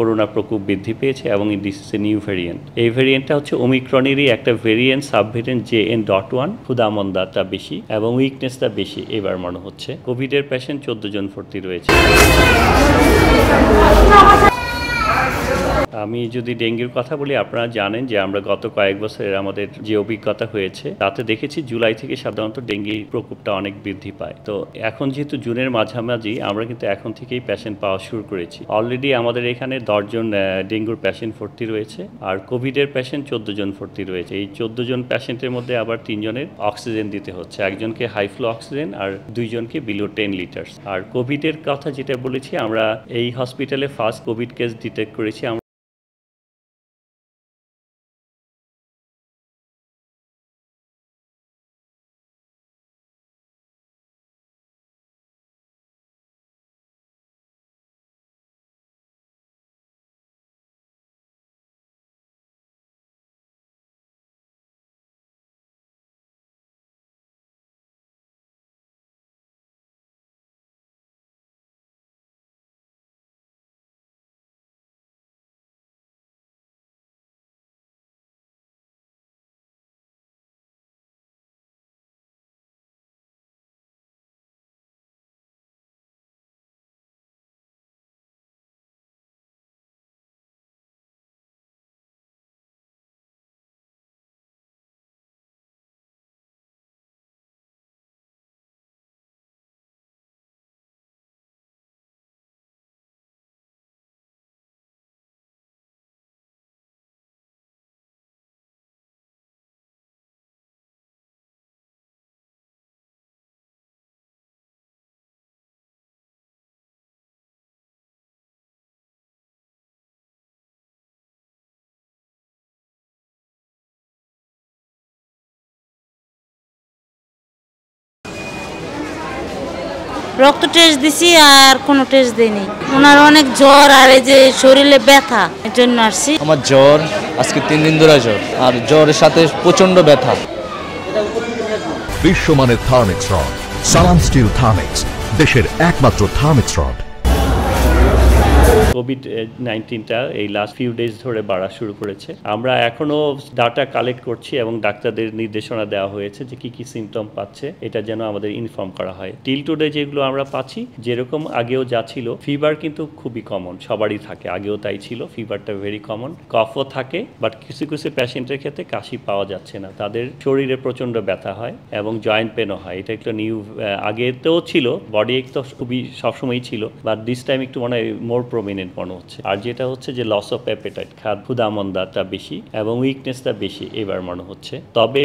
Corona প্রকোপ বৃদ্ধি পেয়েছে এবং this is a new variant. এই ভ্যারিয়েন্টটা হচ্ছে ওমিক্রনেরই একটা ভ্যারিয়েন্ট, সাবভেরিয়েন্ট JN.1। ক্ষুধামন্দাটা বেশি এবং উইকনেসটা বেশি এবার মনে হচ্ছে। কোভিডের পেশেন্ট 14 জন ভর্তি রয়েছে। আমি যদি ডেঙ্গুর কথা বলি, আপনারা জানেন যে আমরা গত কয়েক বছরের আমাদের যে অভিজ্ঞতা হয়েছে তাতে দেখেছি জুলাই থেকে সাধারণত ডেঙ্গির প্রকোপটা অনেক বৃদ্ধি পায়। তো এখন যেহেতু জুনের মাঝামাঝি, আমরা কিন্তু এখন থেকেই পেশেন্ট পাওয়া শুরু করেছি। অলরেডি আমাদের এখানে 10 জন ডেঙ্গুর পেশেন্ট ভর্তি রয়েছে আর কোভিডের পেশেন্ট 14 জন ভর্তি রয়েছে। এই 14 জন পেশেন্টের মধ্যে আবার 3 জনের অক্সিজেন দিতে হচ্ছে, একজনকে হাই ফ্লো অক্সিজেন আর 2 জনকে বিলো 10 লিটার্স। আর কোভিডের কথা যেটা বলেছি, আমরা এই হসপিটালে ফার্স্ট কোভিড কেস ডিটেক্ট করেছি। রক্ত টেস্ট দিছি আর কোনো টেস্ট দেয়নি। ওনার অনেক জ্বর আর এই যে শরীরে ব্যথা, এর জন্য আসছি। আমার জ্বর আজকে 3 দিন ধরে জ্বর, আর জ্বরের সাথে প্রচন্ড ব্যথা। বিশ্বমানের থার্মিক্স রড, সালাম স্টিল থার্মিক্স, দেশের একমাত্র থার্মিক্স রড। কোভিড-19টা এই লাস্ট ফিউ ডেজ ধরে বাড়া শুরু করেছে। আমরা এখনো ডাটা কালেক্ট করছি এবং ডাক্তারদের নির্দেশনা দেওয়া হয়েছে যে কি কি সিমটম পাচ্ছে এটা যেন আমাদের ইনফর্ম করা হয়। টিল টুডে যেগুলো আমরা পাচ্ছি, যেরকম আগেও যা ছিল, ফিভার কিন্তু খুবই কমন, সবারই থাকে, আগেও তাই ছিল। ফিভারটা ভেরি কমন, কফও থাকে, বাট কিছু কিছু পেশেন্টের ক্ষেত্রে কাশি পাওয়া যাচ্ছে না, তাদের শরীরে প্রচন্ড ব্যথা হয় এবং জয়েন্ট পেনও হয়। এটা একটা নিউ, আগেতেও ছিল, বডি এক তো খুবই সবসময়ই ছিল, বাট দিস টাইম একটু মনে হয় মোর প্রমিনেন্ট মনে হচ্ছে। আর যেটা হচ্ছে যে লস অফ অ্যাপেটাইট, ক্ষুধামন্দাটা বেশি এবং উইকনেসটা বেশি এবার মনে হচ্ছে। তবে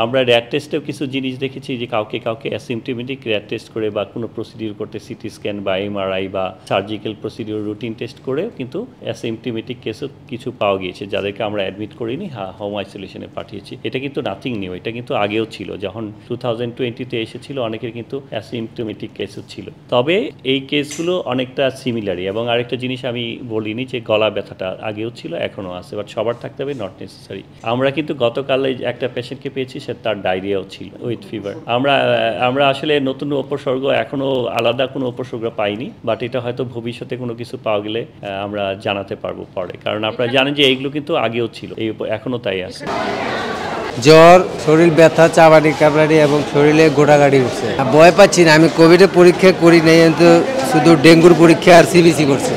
আমরা র্যাট টেস্টেও কিছু জিনিস দেখেছি যে কাউকে অ্যাসিমপ্টোমেটিক র্যাট টেস্ট করে বা কোনো প্রসিডিউর করতে, সিটি স্ক্যান বা MRI বা সার্জিক্যাল প্রসিডিউর রুটিন টেস্ট করে কিন্তু অ্যাসিমপ্টোমেটিক কেসও কিছু পাওয়া গিয়েছে, যাদেরকে আমরা অ্যাডমিট করিনি, হোম আইসোলেশনে পাঠিয়েছি। এটা কিন্তু নাথিং নিউ, এটা কিন্তু আগেও ছিল, যখন 2020-তে এসেছিল অনেকের কিন্তু অ্যাসিমপ্টোমেটিক কেসও ছিল। তবে এই কেসগুলো অনেকটা সিমিলারই। এবং আরেকটা জিনিস আমি বলিনি যে গলা ব্যথাটা আগেও ছিল, এখনও আছে, বাট সবার থাকতে হবে, নট নেসেসারি। আমরা কিন্তু গতকালে একটা পেশেন্টকে পেয়েছি, সে তার ডায়রিয়াও ছিল উইথ ফিভার। আমরা আসলে নতুন উপসর্গ এখনও আলাদা কোনো উপসর্গ পাইনি, বাট এটা হয়তো ভবিষ্যতে কোনো কিছু পাওয়া গেলে আমরা জানাতে পারবো পরে, কারণ আপনারা জানেন যে এইগুলো কিন্তু আগেও ছিল, এখনও তাই আছে। জ্বর, শরীর ব্যথা, চাবানি কামড়ানি এবং শরীরে গোড়াগাড়ি উঠছে। ভয় পাচ্ছি না, আমি কোভিডের পরীক্ষা করি নাই, কিন্তু শুধু ডেঙ্গুর পরীক্ষা আর CBC করছে।